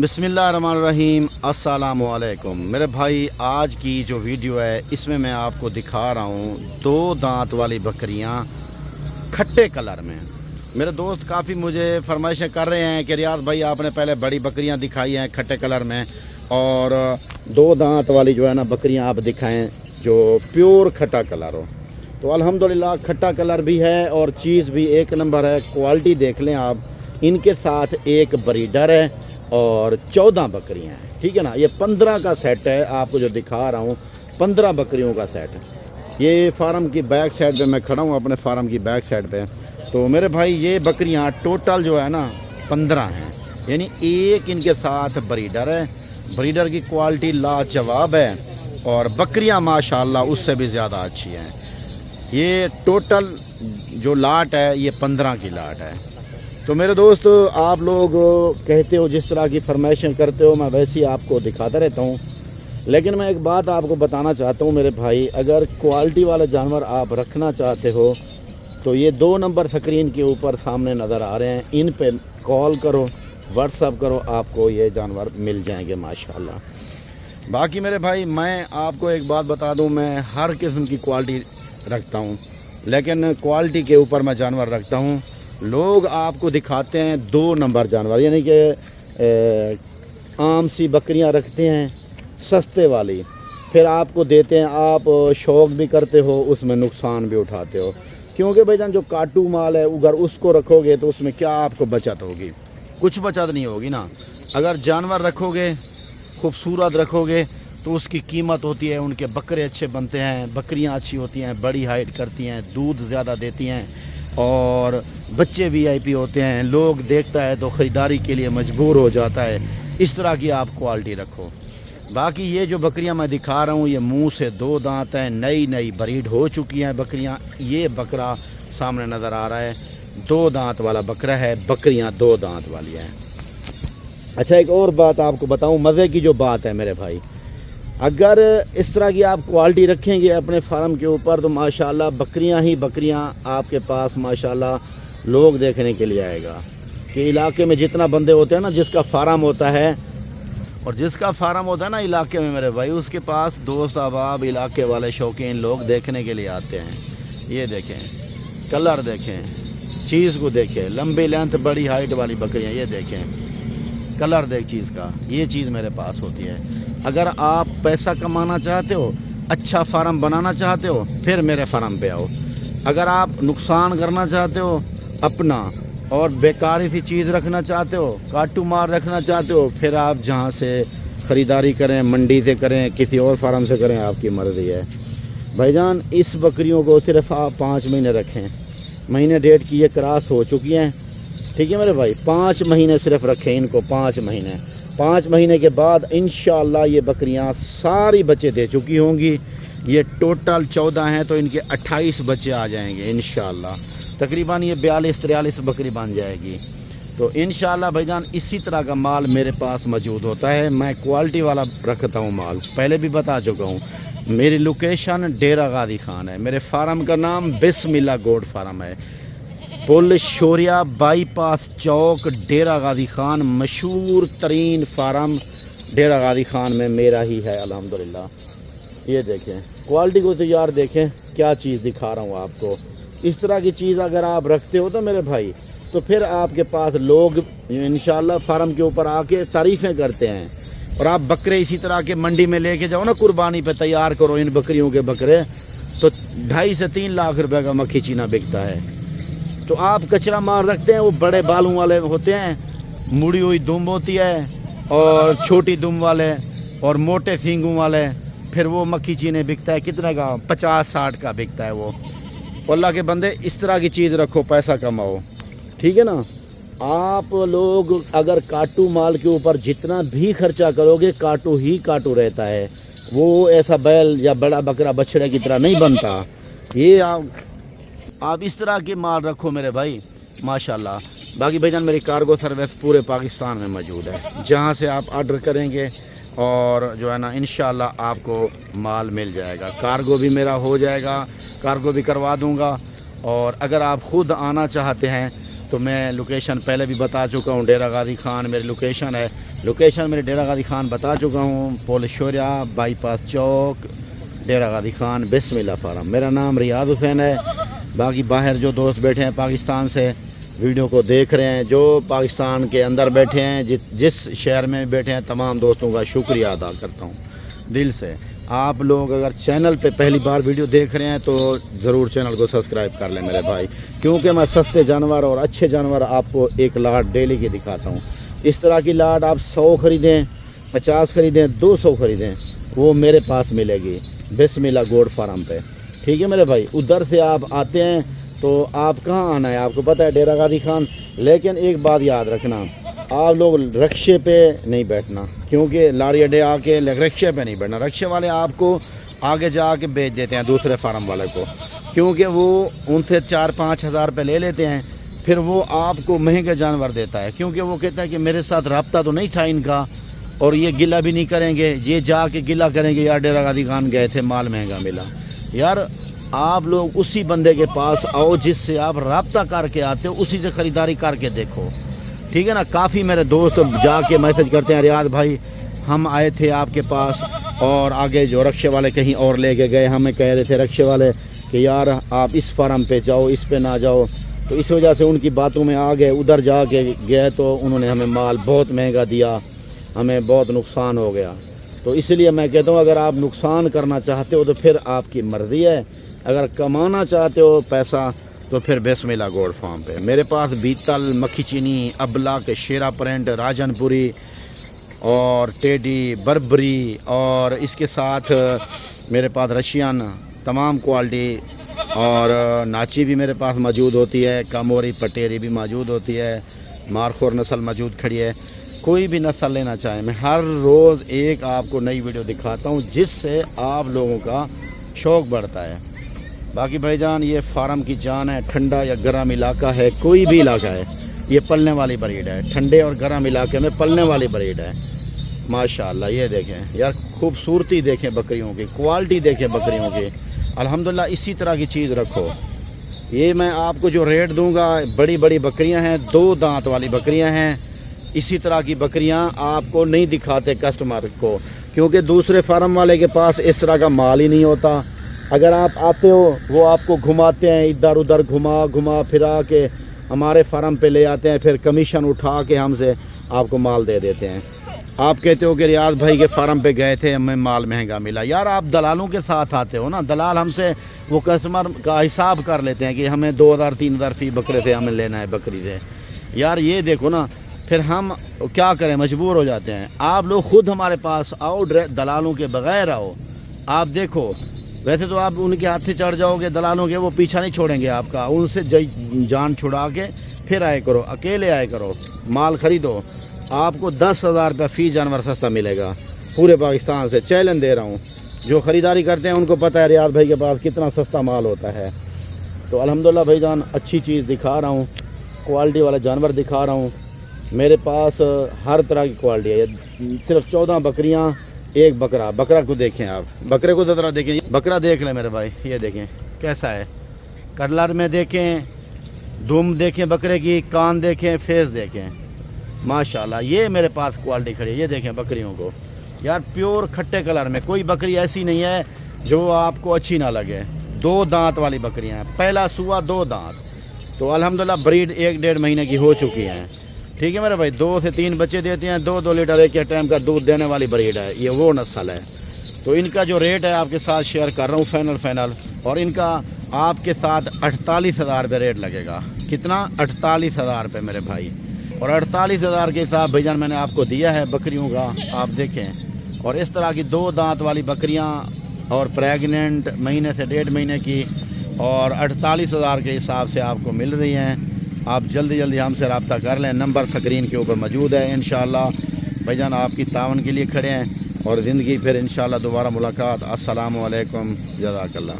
बिस्मिल्लाहिर्रहमानिर्रहीम। अस्सलामु अलैकुम मेरे भाई। आज की जो वीडियो है इसमें मैं आपको दिखा रहा हूँ 2 दांत वाली बकरियाँ खट्टे कलर में। मेरे दोस्त काफ़ी मुझे फरमाइशें कर रहे हैं कि रियाज भाई आपने पहले बड़ी बकरियाँ दिखाई हैं खट्टे कलर में, और 2 दांत वाली जो है ना बकरियाँ आप दिखाएं जो प्योर खट्टा कलर हो। तो अल्हम्दुलिल्लाह खट्टा कलर भी है और चीज़ भी एक नंबर है। क्वालिटी देख लें आप। इनके साथ एक ब्रीडर है और 14 बकरियां हैं, ठीक है ना। ये 15 का सेट है, आपको जो दिखा रहा हूँ 15 बकरियों का सेट है। ये फार्म की बैक साइड पे मैं खड़ा हूँ, अपने फार्म की बैक साइड पे। तो मेरे भाई ये बकरियां टोटल जो है ना 15 हैं, यानी एक इनके साथ ब्रीडर है। ब्रीडर की क्वालिटी लाजवाब है और बकरियां माशाल्लाह उससे भी ज़्यादा अच्छी हैं। ये टोटल जो लाट है ये 15 की लाट है। तो मेरे दोस्त आप लोग कहते हो जिस तरह की फरमाइशें करते हो मैं वैसे ही आपको दिखाता रहता हूँ। लेकिन मैं एक बात आपको बताना चाहता हूँ मेरे भाई, अगर क्वालिटी वाला जानवर आप रखना चाहते हो तो ये 2 नंबर स्क्रीन के ऊपर सामने नज़र आ रहे हैं, इन पे कॉल करो, व्हाट्सअप करो, आपको ये जानवर मिल जाएंगे माशाल्लाह। बाकी मेरे भाई मैं आपको एक बात बता दूँ, मैं हर किस्म की क्वालिटी रखता हूँ, लेकिन क्वालिटी के ऊपर मैं जानवर रखता हूँ। लोग आपको दिखाते हैं 2 नंबर जानवर, यानी कि आम सी बकरियां रखते हैं सस्ते वाली, फिर आपको देते हैं, आप शौक़ भी करते हो, उसमें नुकसान भी उठाते हो। क्योंकि भाईजान जो काटू माल है अगर उसको रखोगे तो उसमें क्या आपको बचत होगी? कुछ बचत नहीं होगी ना। अगर जानवर रखोगे खूबसूरत रखोगे तो उसकी कीमत होती है, उनके बकरे अच्छे बनते हैं, बकरियां अच्छी होती हैं, बड़ी हाइट करती हैं, दूध ज़्यादा देती हैं और बच्चे VIP होते हैं। लोग देखता है तो ख़रीदारी के लिए मजबूर हो जाता है। इस तरह की आप क्वालिटी रखो। बाकी ये जो बकरियां मैं दिखा रहा हूँ ये मुंह से 2 दांत हैं, नई ब्रीड हो चुकी हैं बकरियां। ये बकरा सामने नज़र आ रहा है 2 दांत वाला बकरा है, बकरियां 2 दांत वाली हैं। अच्छा एक और बात आपको बताऊँ, मज़े की जो बात है मेरे भाई, अगर इस तरह की आप क्वालिटी रखेंगे अपने फार्म के ऊपर तो माशाल्लाह बकरियां ही बकरियां आपके पास माशाल्लाह लोग देखने के लिए आएगा। कि इलाके में जितना बंदे होते हैं ना, जिसका फार्म होता है और जिसका फार्म होता है ना इलाके में मेरे भाई, उसके पास दोस्त अहबाब इलाके वाले शौकीन लोग देखने के लिए आते हैं। ये देखें कलर, देखें चीज़ को, देखें लंबी लेंथ बड़ी हाइट वाली बकरियाँ, ये देखें कलर देख चीज़ का। ये चीज़ मेरे पास होती है। अगर आप पैसा कमाना चाहते हो, अच्छा फार्म बनाना चाहते हो, फिर मेरे फार्म पे आओ। अगर आप नुकसान करना चाहते हो अपना और बेकारी सी चीज़ रखना चाहते हो, काटू मार रखना चाहते हो, फिर आप जहाँ से ख़रीदारी करें, मंडी से करें, किसी और फार्म से करें, आपकी मर्ज़ी है। भाईजान इस बकरियों को सिर्फ आप 5 महीने रखें। महीने डेट की ये क्रॉस हो चुकी हैं, ठीक है मेरे भाई। 5 महीने सिर्फ रखें इनको, 5 महीने। 5 महीने के बाद इंशाअल्लाह ये बकरियां सारी बच्चे दे चुकी होंगी। ये टोटल 14 हैं तो इनके 28 बच्चे आ जाएंगे इंशाअल्लाह। तकरीबन ये 42-43 बकरी बन जाएगी। तो इंशाअल्लाह भाईजान इसी तरह का माल मेरे पास मौजूद होता है। मैं क्वालिटी वाला रखता हूँ माल, पहले भी बता चुका हूँ। मेरी लोकेशन डेरा गाजी खान है, मेरे फार्म का नाम बिस्मिल्लाह गोड फार्म है, पुल शोरिया बाईपास चौक, डेरा गाजी खान। मशहूर तरीन फार्म डेरा गाजी खान में मेरा ही है अल्हम्दुलिल्लाह। ये देखें क्वालिटी को तो यार देखें क्या चीज़ दिखा रहा हूँ आपको। इस तरह की चीज़ अगर आप रखते हो तो मेरे भाई, तो फिर आपके पास लोग इंशाअल्लाह फार्म के ऊपर आके तारीफ़ें करते हैं। और आप बकरे इसी तरह के मंडी में लेके जाओ ना, कुर्बानी पे तैयार करो इन बकरियों के बकरे, तो 2.5 से 3 लाख रुपए का मक्खी चीना बिकता है। तो आप कचरा मार रखते हैं, वो बड़े बालों वाले होते हैं, मुड़ी हुई दुम होती है, और छोटी दुम वाले और मोटे सींगों वाले, फिर वो मक्खी चीने बिकता है कितने का? 50-60 का बिकता है वो। अल्लाह के बंदे इस तरह की चीज़ रखो, पैसा कमाओ, ठीक है ना। आप लोग अगर काटू माल के ऊपर जितना भी खर्चा करोगे, काटू ही काटू रहता है, वो ऐसा बैल या बड़ा बकरा बछड़े की तरह नहीं बनता। ये आप इस तरह के माल रखो मेरे भाई माशाल्लाह। बाकी भाईजान मेरी कार्गो सर्विस पूरे पाकिस्तान में मौजूद है, जहाँ से आप ऑर्डर करेंगे और जो है ना इंशाल्लाह आपको माल मिल जाएगा। कार्गो भी मेरा हो जाएगा, कार्गो भी करवा दूँगा। और अगर आप ख़ुद आना चाहते हैं तो मैं लोकेशन पहले भी बता चुका हूँ, डेरा गाजी खान मेरी लोकेशन है। लोकेशन मेरे डेरा गाजी खान बता चुका हूँ, पोलिशोरिया बाईपास चौक, डेरा गाजी खान, बिस्मिल्लाह फार्म। मेरा नाम रियाज हुसैन है। बाकी बाहर जो दोस्त बैठे हैं पाकिस्तान से वीडियो को देख रहे हैं, जो पाकिस्तान के अंदर बैठे हैं, जिस शहर में बैठे हैं, तमाम दोस्तों का शुक्रिया अदा करता हूँ दिल से। आप लोग अगर चैनल पे पहली बार वीडियो देख रहे हैं तो ज़रूर चैनल को सब्सक्राइब कर लें मेरे भाई, क्योंकि मैं सस्ते जानवर और अच्छे जानवर आपको एक लाट डेली की दिखाता हूँ। इस तरह की लाट आप 100 ख़रीदें, 50 ख़रीदें, 200 ख़रीदें, वो मेरे पास मिलेगी बिस्मिल्लाह गोड फार्म पे। ठीक है मेरे भाई। उधर से आप आते हैं तो आप कहाँ आना है आपको पता है, डेरा गाजी खान। लेकिन एक बात याद रखना, आप लोग रिक्शे पे नहीं बैठना, क्योंकि लारी अड्डे आके रिक्शे पे नहीं बैठना। रिक्शे वाले आपको आगे जाके बेच देते हैं दूसरे फार्म वाले को, क्योंकि वो उनसे 4-5 हज़ार रुपये ले लेते हैं, फिर वो आपको महंगे जानवर देता है, क्योंकि वो कहता है कि मेरे साथ रब्ता तो नहीं था इनका और ये गिला भी नहीं करेंगे, ये जाके गिला करेंगे यार डेरा गाजी खान गए थे माल महंगा मिला। यार आप लोग उसी बंदे के पास आओ जिससे आप रब्ता करके आते हो, उसी से ख़रीदारी करके देखो। ठीक है ना। काफ़ी मेरे दोस्त जाके मैसेज करते हैं, रियाज भाई हम आए थे आपके पास और आगे जो रक्शे वाले कहीं और लेके गए, हमें कह रहे थे रक्शे वाले कि यार आप इस फार्म पे जाओ, इस पे ना जाओ। तो इस वजह से उनकी बातों में आ गए, उधर जाके गए तो उन्होंने हमें माल बहुत महंगा दिया, हमें बहुत नुकसान हो गया। तो इसलिए मैं कहता हूँ अगर आप नुकसान करना चाहते हो तो फिर आपकी मर्ज़ी है, अगर कमाना चाहते हो पैसा तो फिर बिस्मिल्लाह गोड फार्म पे। मेरे पास बीतल, मक्खी चीनी, अबला के शेरा प्रिंट, राजनपुरी और टेडी, बर्बरी और इसके साथ मेरे पास रशियन तमाम क्वालिटी और नाची भी मेरे पास मौजूद होती है, कामोरी पटेरी भी मौजूद होती है, मारखोर नस्ल मौजूद खड़ी है। कोई भी नस्ल लेना चाहें, मैं हर रोज़ एक आपको नई वीडियो दिखाता हूँ जिससे आप लोगों का शौक़ बढ़ता है। बाकी भाईजान ये फार्म की जान है, ठंडा या गर्म इलाका है, कोई भी इलाका है, ये पलने वाली ब्रीड है। ठंडे और गर्म इलाके में पलने वाली ब्रीड है माशाल्लाह। ये देखें यार, खूबसूरती देखें बकरियों की, क्वालिटी देखें बकरियों की, अल्हम्दुलिल्लाह। इसी तरह की चीज़ रखो। ये मैं आपको जो रेट दूंगा, बड़ी बड़ी बकरियां हैं, 2 दांत वाली बकरियां हैं। इसी तरह की बकरियां आपको नहीं दिखाते कस्टमर को, क्योंकि दूसरे फार्म वाले के पास इस तरह का माल ही नहीं होता। अगर आप आते हो वो आपको घुमाते हैं, इधर उधर घुमा फिरा के हमारे फार्म पे ले आते हैं, फिर कमीशन उठा के हमसे आपको माल दे देते हैं। आप कहते हो कि रियाज भाई के फार्म पे गए थे, हमें माल महंगा मिला। यार आप दलालों के साथ आते हो ना, दलाल हमसे वो कस्टमर का हिसाब कर लेते हैं कि हमें 2000-3000 फी बकरे से हमें लेना है बकरी से। यार ये देखो ना, फिर हम क्या करें, मजबूर हो जाते हैं। आप लोग खुद हमारे पास आओ, दलालों के बगैर आओ। आप देखो, वैसे तो आप उनके हाथ से चढ़ जाओगे दलालों के, वो पीछा नहीं छोड़ेंगे आपका। उनसे जान छुड़ा के फिर आए करो, अकेले आए करो, माल ख़रीदो। आपको 10,000 रुपये फ़ी जानवर सस्ता मिलेगा पूरे पाकिस्तान से, चैलेंज दे रहा हूँ। जो ख़रीदारी करते हैं उनको पता है रियाज भाई के पास कितना सस्ता माल होता है। तो अल्हम्दुलिल्लाह भाईजान, अच्छी चीज़ दिखा रहा हूँ, क्वालिटी वाला जानवर दिखा रहा हूँ। मेरे पास हर तरह की क्वालिटी है। सिर्फ 14 बकरियाँ, एक बकरा। बकरा को देखें आप, बकरे को ज़रा देखें, बकरा देख लें मेरे भाई, ये देखें कैसा है, कलर में देखें, दुम देखें बकरे की, कान देखें, फेस देखें, माशाल्लाह। ये मेरे पास क्वालिटी खड़ी है, ये देखें बकरियों को यार, प्योर खट्टे कलर में। कोई बकरी ऐसी नहीं है जो आपको अच्छी ना लगे। 2 दांत वाली बकरियां हैं, पहला सुआ 2 दांत। तो अल्हम्दुलिल्लाह ब्रीड 1-1.5 महीने की हो चुकी हैं। ठीक है मेरे भाई, 2 से 3 बच्चे देते हैं, 2-2 लीटर एक टाइम का दूध देने वाली ब्रीड है, ये वो नस्ल है। तो इनका जो रेट है आपके साथ शेयर कर रहा हूँ फाइनल, और इनका आपके साथ 48,000 रुपये रेट लगेगा। कितना? 48,000 रुपये मेरे भाई। और 48,000 के हिसाब भाईजान मैंने आपको दिया है बकरियों का, आप देखें। और इस तरह की 2 दांत वाली बकरियाँ और प्रेगनेंट महीने से 1.5 महीने की, और 48,000 के हिसाब से आपको मिल रही हैं। आप जल्दी हमसे रब्ता कर लें, नंबर स्क्रीन के ऊपर मौजूद है। इंशाअल्लाह भाईजान आपकी तावन के लिए खड़े हैं, और ज़िंदगी फिर इंशाअल्लाह दोबारा मुलाकात। अस्सलामु अलैकुम, जज़ाकल्लाह।